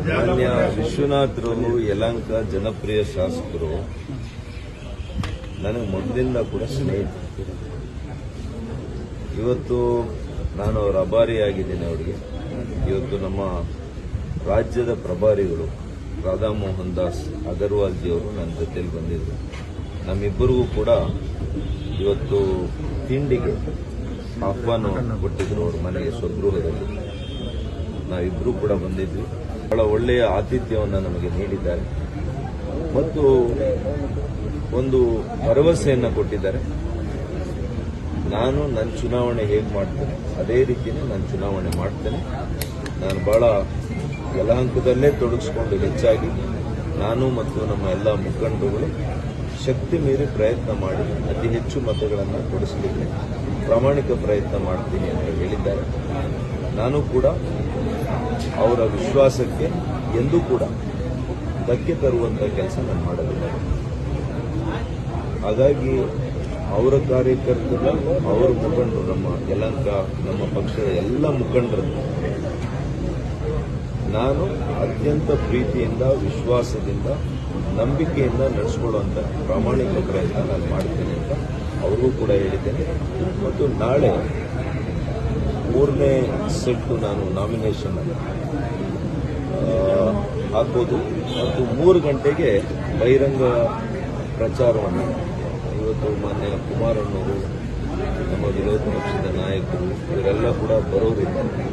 ಮಾನ್ಯ ವಿಶ್ವನಾಥ್ರವರು ಯಲಹಂಕ ಜನಪ್ರಿಯ ಶಾಸಕರು ನನಗೆ ಮೊದಲಿಂದ ಕೂಡ ಸ್ನೇಹಿತರು. ಇವತ್ತು ನಾನು ಅವರ ಅಭಾರಿಯಾಗಿದ್ದೇನೆ ಅವರಿಗೆ. ಇವತ್ತು ನಮ್ಮ ರಾಜ್ಯದ ಪ್ರಭಾರಿಗಳು ರಾಧಾ ಮೋಹನ್ ದಾಸ್ ಅಗರ್ವಾಲ್ ಜಿಯವರು ನನ್ನ ಜೊತೆಲಿ ಬಂದಿದ್ದರು. ನಮ್ಮಿಬ್ಬರಿಗೂ ಕೂಡ ಇವತ್ತು ತಿಂಡಿಗೆ ಆಹ್ವಾನವನ್ನು ಕೊಟ್ಟಿದ್ರು ಅವ್ರ ಮನೆಗೆ ಸ್ವಗೃಹದಲ್ಲಿ. ನಾವಿಬ್ಬರೂ ಕೂಡ ಬಂದಿದ್ವಿ. ಬಹಳ ಒಳ್ಳೆಯ ಆತಿಥ್ಯವನ್ನು ನಮಗೆ ನೀಡಿದ್ದಾರೆ ಮತ್ತು ಒಂದು ಭರವಸೆಯನ್ನು ಕೊಟ್ಟಿದ್ದಾರೆ. ನಾನು ನನ್ನ ಚುನಾವಣೆ ಹೇಗೆ ಮಾಡ್ತೇನೆ ಅದೇ ರೀತಿಯೇ ನಾನು ಚುನಾವಣೆ ಮಾಡ್ತೇನೆ. ನಾನು ಬಹಳ ಯಲಹಂಕದಲ್ಲೇ ತೊಡಗಿಸ್ಕೊಂಡು ಹೆಚ್ಚಾಗಿ ನಾನು ಮತ್ತು ನಮ್ಮ ಎಲ್ಲ ಮುಖಂಡರುಗಳು ಶಕ್ತಿ ಮೀರಿ ಪ್ರಯತ್ನ ಮಾಡಿ ಅತಿ ಹೆಚ್ಚು ಮತಗಳನ್ನು ಕೊಡಿಸಲಿಕ್ಕೆ ಪ್ರಾಮಾಣಿಕ ಪ್ರಯತ್ನ ಮಾಡ್ತೀನಿ ಅಂತ ಹೇಳಿದ್ದಾರೆ. ನಾನು ಕೂಡ ಅವರ ವಿಶ್ವಾಸಕ್ಕೆ ಎಂದೂ ಕೂಡ ಧಕ್ಕೆ ತರುವಂಥ ಕೆಲಸ ನಾನು ಮಾಡಲಿಲ್ಲ. ಹಾಗಾಗಿ ಅವರ ಕಾರ್ಯಕರ್ತರು, ಅವರ ಮುಖಂಡರು, ನಮ್ಮ ಯಲಹಂಕ ನಮ್ಮ ಪಕ್ಷದ ಎಲ್ಲ ಮುಖಂಡರನ್ನು ನಾನು ಅತ್ಯಂತ ಪ್ರೀತಿಯಿಂದ, ವಿಶ್ವಾಸದಿಂದ, ನಂಬಿಕೆಯಿಂದ ನಡೆಸಿಕೊಳ್ಳುವಂಥ ಪ್ರಾಮಾಣಿಕ ಪ್ರಯತ್ನ ನಾನು ಮಾಡ್ತೇನೆ ಅಂತ ಅವ್ರಿಗೂ ಕೂಡ ಹೇಳಿದ್ದೇನೆ. ಮತ್ತು ನಾಳೆ 3ನೇ ಸೆಟ್ಟು ನಾನು ನಾಮಿನೇಷನ್ ಹಾಕೋದು ಮತ್ತು 3 ಗಂಟೆಗೆ ಬಹಿರಂಗ ಪ್ರಚಾರವನ್ನು ಇವತ್ತು ಮಾನ್ಯ ಕುಮಾರಣ್ಣವರು, ನಮ್ಮ ವಿರೋಧ ಪಕ್ಷದ ನಾಯಕರು ಇವರೆಲ್ಲ ಕೂಡ ಬರೋರಿದ್ದಾರೆ.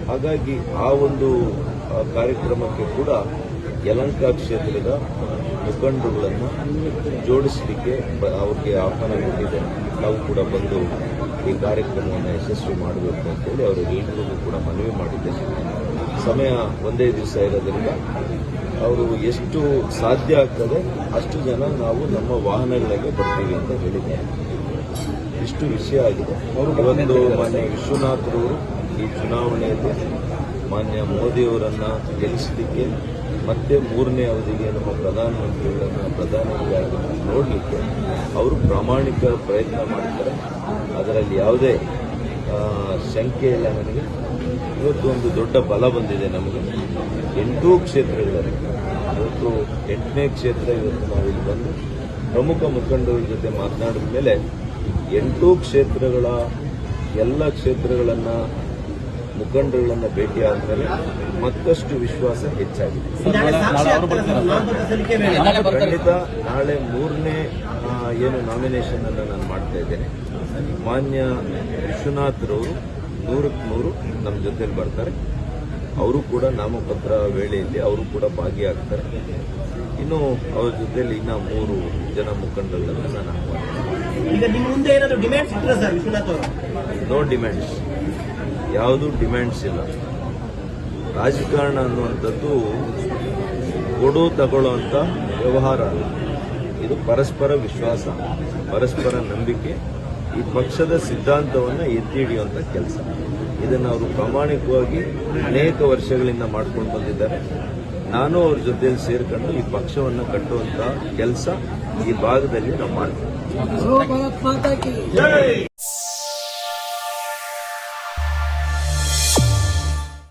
ಹಾಗಾಗಿ ಆ ಒಂದು ಕಾರ್ಯಕ್ರಮಕ್ಕೆ ಕೂಡ ಯಲಹಂಕ ಕ್ಷೇತ್ರದ ಮುಖಂಡರುಗಳನ್ನು ಜೋಡಿಸಲಿಕ್ಕೆ ಅವ್ರಿಗೆ ಆಹ್ವಾನ ಕೊಟ್ಟಿದೆ. ನಾವು ಕೂಡ ಬಂದು ಈ ಕಾರ್ಯಕ್ರಮವನ್ನು ಯಶಸ್ವಿ ಮಾಡಬೇಕು ಅಂತೇಳಿ ಅವರಿಗೆಲ್ಲರಿಗೂ ಕೂಡ ಮನವಿ ಮಾಡಿದ್ದೇನೆ. ಸಮಯ ಒಂದೇ ದಿವಸ ಇರೋದ್ರಿಂದ ಅವರು ಎಷ್ಟು ಸಾಧ್ಯ ಆಗ್ತದೆ ಅಷ್ಟು ಜನ ನಾವು ನಮ್ಮ ವಾಹನಗಳಿಗೆ ಬರ್ತೀವಿ ಅಂತ ಹೇಳಿದ್ದಾರೆ. ಇಷ್ಟು ವಿಷಯ ಆಗಿದೆ. ಇವತ್ತು ಮಾನ್ಯ ವಿಶ್ವನಾಥ್ರವರು ಈ ಚುನಾವಣೆಯಲ್ಲಿ ಮಾನ್ಯ ಮೋದಿಯವರನ್ನು ಗೆಲ್ಲಿಸಲಿಕ್ಕೆ ಮತ್ತೆ 3ನೇ ಅವಧಿಗೆ ನಮ್ಮ ಪ್ರಧಾನಮಂತ್ರಿಗಳನ್ನು ಪ್ರಧಾನಿಯಾಗಿ ನೋಡಲಿಕ್ಕೆ ಅವರು ಪ್ರಾಮಾಣಿಕ ಪ್ರಯತ್ನ ಮಾಡ್ತಾರೆ. ಅದರಲ್ಲಿ ಯಾವುದೇ ಶಂಕೆ ಇಲ್ಲ ನನಗೆ. ಇವತ್ತು ಒಂದು ದೊಡ್ಡ ಬಲ ಬಂದಿದೆ ನಮಗೆ 8 ಕ್ಷೇತ್ರಗಳಲ್ಲಿ. ಇವತ್ತು 8ನೇ ಕ್ಷೇತ್ರ. ಇವತ್ತು ನಾವಿಲ್ಲಿ ಬಂದು ಪ್ರಮುಖ ಮುಖಂಡರ ಜೊತೆ ಮಾತನಾಡಿದ ಮೇಲೆ 8 ಕ್ಷೇತ್ರಗಳ ಎಲ್ಲ ಕ್ಷೇತ್ರಗಳನ್ನು ಮುಖಂಡರುಗಳನ್ನು ಭೇಟಿಯಾದ ಮತ್ತಷ್ಟು ವಿಶ್ವಾಸ ಹೆಚ್ಚಾಗಿದೆ. ಖಂಡಿತ ನಾಳೆ 3ನೇ ಏನು ನಾಮಿನೇಷನ್ ಅನ್ನು ನಾನು ಮಾಡ್ತಾ ಇದ್ದೇನೆ. ಮಾನ್ಯ ವಿಶ್ವನಾಥ್ರವರು 100ಕ್ಕೆ 100 ನಮ್ಮ ಜೊತೆಲಿ ಬರ್ತಾರೆ. ಅವರು ಕೂಡ ನಾಮಪತ್ರ ವೇಳೆಯಲ್ಲಿ ಅವರು ಕೂಡ ಭಾಗಿಯಾಗ್ತಾರೆ. ಇನ್ನು ಅವ್ರ ಜೊತೆಲಿ ಇನ್ನ 3 ಜನ ಮುಖಂಡರುಗಳನ್ನು ನಾನು ನೋ ಡಿಮ್ಯಾಂಡ್ಸ್, ಯಾವುದೂ ಡಿಮ್ಯಾಂಡ್ಸ್ ಇಲ್ಲ. ರಾಜಕಾರಣ ಅನ್ನುವಂಥದ್ದು ಕೊಡು ತಗೊಳ್ಳುವಂಥ ವ್ಯವಹಾರ ಅಲ್ಲ. ಇದು ಪರಸ್ಪರ ವಿಶ್ವಾಸ, ಪರಸ್ಪರ ನಂಬಿಕೆ, ಈ ಪಕ್ಷದ ಸಿದ್ಧಾಂತವನ್ನು ಎತ್ತಿ ಹಿಡಿಯುವಂಥ ಕೆಲಸ. ಇದನ್ನು ಅವರು ಪ್ರಾಮಾಣಿಕವಾಗಿ ಅನೇಕ ವರ್ಷಗಳಿಂದ ಮಾಡ್ಕೊಂಡು ಬಂದಿದ್ದಾರೆ. ನಾನು ಅವ್ರ ಜೊತೆಯಲ್ಲಿ ಸೇರ್ಕೊಂಡು ಈ ಪಕ್ಷವನ್ನು ಕಟ್ಟುವಂಥ ಕೆಲಸ ಈ ಭಾಗದಲ್ಲಿ ನಾವು ಮಾಡ್ತೀವಿ.